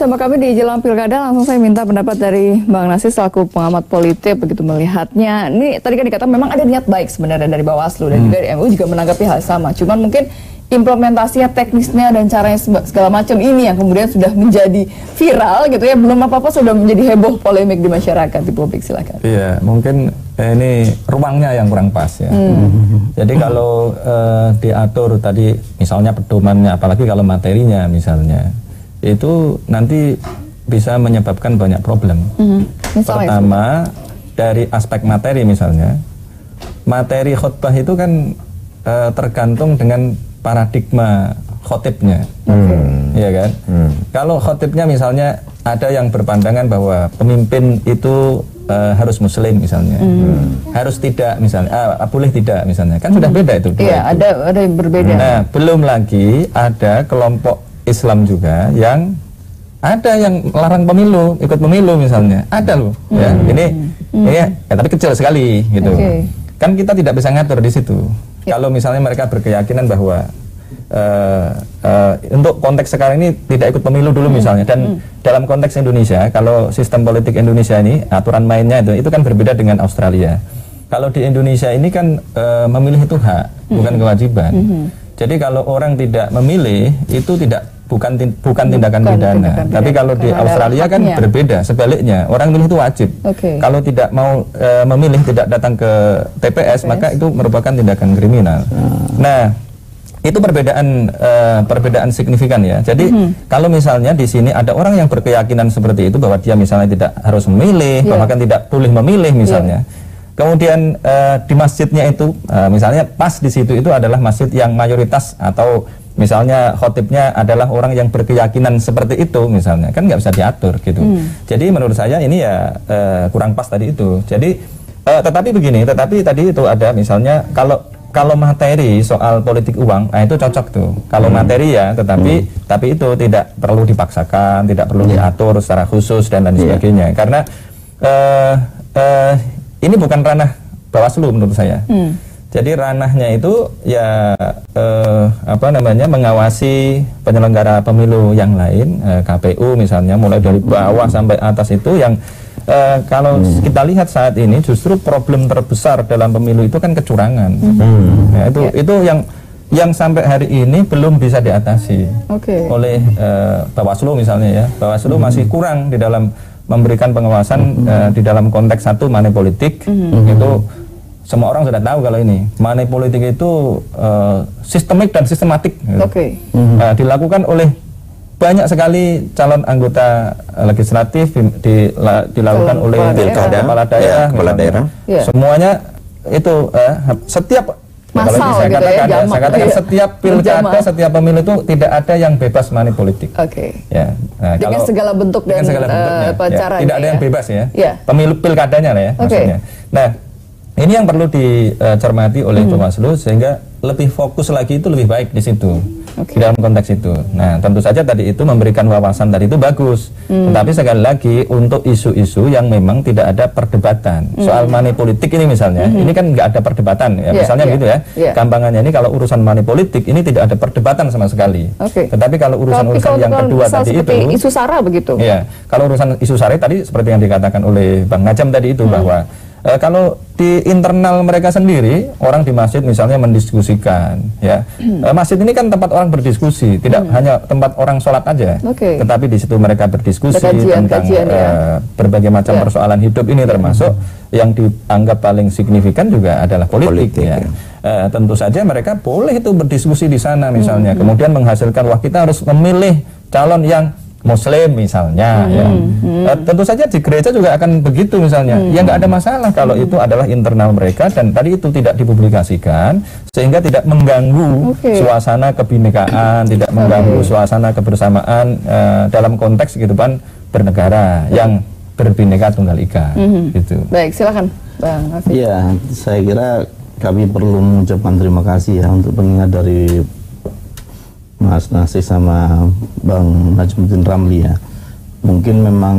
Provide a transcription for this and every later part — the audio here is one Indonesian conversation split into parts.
bersama kami di Jelang Pilkada. Langsung saya minta pendapat dari Bang Nasir selaku pengamat politik, begitu melihatnya. Ini tadi kan dikatakan memang ada niat baik sebenarnya dari Bawaslu dan juga dari MUI juga menanggapi hal sama. Cuman mungkin implementasinya, teknisnya dan caranya segala macam ini yang kemudian sudah menjadi viral gitu ya. Belum apa-apa sudah menjadi heboh polemik di masyarakat, di publik. Silakan. Iya, mungkin ini ruangnya yang kurang pas ya. Jadi kalau diatur tadi misalnya pedomannya, apalagi kalau materinya misalnya, itu nanti bisa menyebabkan banyak problem. Pertama, dari aspek materi misalnya, materi khutbah itu kan tergantung dengan paradigma khotibnya, ya kan? Kalau khotibnya misalnya ada yang berpandangan bahwa pemimpin itu harus muslim misalnya, harus tidak misalnya, boleh tidak misalnya, kan sudah beda itu. Iya, ada yang berbeda. Nah, belum lagi ada kelompok Islam juga yang ada yang larang pemilu, ikut pemilu misalnya, ada loh. Ya, ini ya, tapi kecil sekali gitu. Kan kita tidak bisa ngatur di situ. Kalau misalnya mereka berkeyakinan bahwa untuk konteks sekarang ini tidak ikut pemilu dulu misalnya, dan dalam konteks Indonesia, kalau sistem politik Indonesia ini aturan mainnya itu kan berbeda dengan Australia. Kalau di Indonesia ini kan memilih itu hak, bukan kewajiban. Jadi kalau orang tidak memilih itu bukan tindakan pidana. Tapi kalau di Australia kan berbeda, sebaliknya orang milih itu wajib. Kalau tidak mau memilih, tidak datang ke TPS, maka itu merupakan tindakan kriminal. Nah, itu perbedaan signifikan ya. Jadi kalau misalnya di sini ada orang yang berkeyakinan seperti itu, bahwa dia misalnya tidak harus memilih, bahkan tidak boleh memilih misalnya. Kemudian di masjidnya itu misalnya pas di situ itu adalah masjid yang mayoritas, atau misalnya khotibnya adalah orang yang berkeyakinan seperti itu misalnya, kan nggak bisa diatur gitu. Jadi menurut saya ini ya kurang pas tadi itu. Jadi tetapi tadi itu ada misalnya kalau materi soal politik uang, nah itu cocok tuh. Kalau materi ya, tapi itu tidak perlu dipaksakan, tidak perlu diatur secara khusus dan lain sebagainya. Karena ini bukan ranah Bawaslu menurut saya. Jadi ranahnya itu ya mengawasi penyelenggara pemilu yang lain, KPU misalnya, mulai dari bawah sampai atas itu yang kalau kita lihat saat ini justru problem terbesar dalam pemilu itu kan kecurangan. Ya, itu yang sampai hari ini belum bisa diatasi oleh Bawaslu misalnya ya. Bawaslu masih kurang di dalam memberikan pengawasan di dalam konteks satu money politik. Itu semua orang sudah tahu kalau ini money politik itu sistemik dan sistematik dilakukan oleh banyak sekali calon anggota legislatif, dilakukan oleh kepala daerah, semuanya itu setiap masal saya gitu katakan, ya, saya katakan setiap pilkada, setiap pemilu itu tidak ada yang bebas money politik. Ya, nah, dengan segala bentuk dan cara tidak ada yang bebas ya. Pemilu pilkadanya lah ya maksudnya. Nah, ini yang perlu dicermati oleh Bawaslu sehingga lebih fokus lagi, itu lebih baik di situ. Di dalam konteks itu. Nah, tentu saja tadi itu memberikan wawasan tadi itu bagus. Tetapi sekali lagi untuk isu-isu yang memang tidak ada perdebatan. Soal money politik ini misalnya, ini kan nggak ada perdebatan ya. Misalnya begitu ya. Gampangannya ini kalau urusan money politik ini tidak ada perdebatan sama sekali. Tetapi kalau urusan-urusan yang kedua tadi itu, isu SARA begitu. Ya, kalau urusan isu SARA tadi seperti yang dikatakan oleh Bang Najam tadi itu, bahwa kalau di internal mereka sendiri, orang di masjid misalnya mendiskusikan, ya, masjid ini kan tempat orang berdiskusi, tidak hanya tempat orang sholat aja, tetapi di situ mereka berdiskusi tentang berbagai macam persoalan hidup ini, termasuk yang dianggap paling signifikan juga adalah politik ya. Tentu saja mereka boleh itu berdiskusi di sana misalnya, kemudian menghasilkan wah kita harus memilih calon yang Muslim misalnya, ya. Tentu saja di gereja juga akan begitu misalnya. Ya nggak ada masalah kalau itu adalah internal mereka dan tadi itu tidak dipublikasikan sehingga tidak mengganggu suasana kebinekaan, tidak mengganggu suasana kebersamaan dalam konteks kehidupan bernegara yang berbineka tunggal ika. Gitu. Baik, silakan Bang Afif. Iya, saya kira kami perlu mengucapkan terima kasih ya untuk pengingat dari Mas Nasir sama Bang Najmuddin Ramli ya. Mungkin memang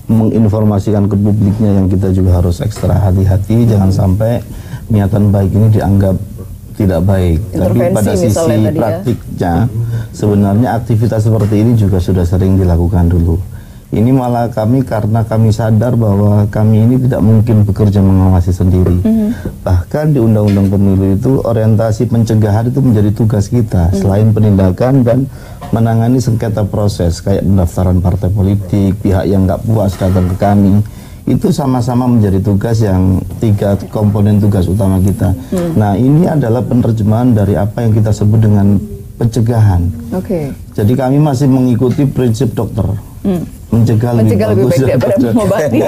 menginformasikan ke publiknya yang kita juga harus ekstra hati-hati, jangan sampai niatan baik ini dianggap tidak baik. Tapi pada sisi praktiknya sebenarnya aktivitas seperti ini juga sudah sering dilakukan dulu. Ini malah karena kami sadar bahwa kami ini tidak mungkin bekerja mengawasi sendiri. Bahkan di Undang-Undang Pemilu itu orientasi pencegahan itu menjadi tugas kita, selain penindakan dan menangani sengketa proses kayak pendaftaran partai politik, pihak yang nggak puas datang ke kami. Itu sama-sama menjadi tugas yang 3 komponen tugas utama kita. Nah, ini adalah penerjemahan dari apa yang kita sebut dengan pencegahan. Jadi kami masih mengikuti prinsip dokter. Mencegah lebih bagus daripada mengobati.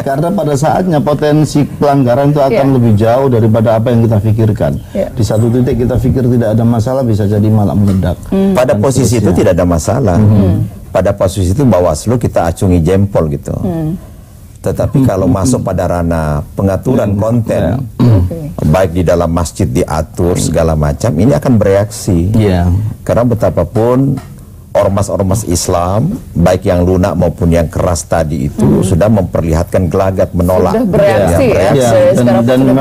Karena pada saatnya potensi pelanggaran itu akan lebih jauh daripada apa yang kita pikirkan. Di satu titik kita pikir tidak ada masalah, bisa jadi malah meledak. Pada posisi itu tidak ada masalah. Pada posisi itu Bawaslu kita acungi jempol gitu. Tetapi kalau masuk pada ranah pengaturan konten, baik di dalam masjid diatur segala macam, ini akan bereaksi. Karena betapapun ormas-ormas Islam, baik yang lunak maupun yang keras tadi itu sudah memperlihatkan gelagat menolak. Sudah bereaksi,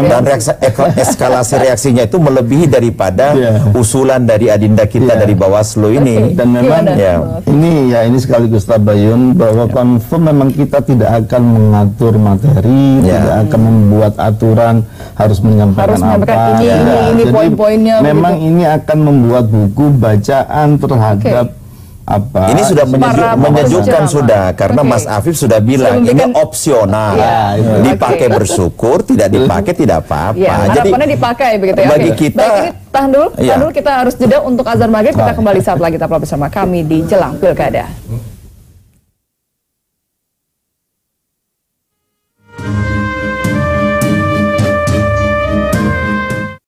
dan eskalasi reaksinya itu melebihi daripada usulan dari adinda kita dari Bawaslu ini. Dan memang ini sekaligus tabayun bahwa confirm memang kita tidak akan mengatur materi, tidak akan membuat aturan harus menyampaikan apa. Ini poin-poinnya. Memang ini akan membuat buku bacaan terhadap apa? Ini sudah menyejukkan sudah, karena Mas Afif sudah bilang ini opsional, dipakai bersyukur, tidak dipakai tidak apa-apa. Jadi dipakai begitu ya. Bagi kita, tahan dulu, kita harus jeda untuk azan maghrib. Kita kembali saat lagi, tetaplah bersama kami di Jelang Pilkada.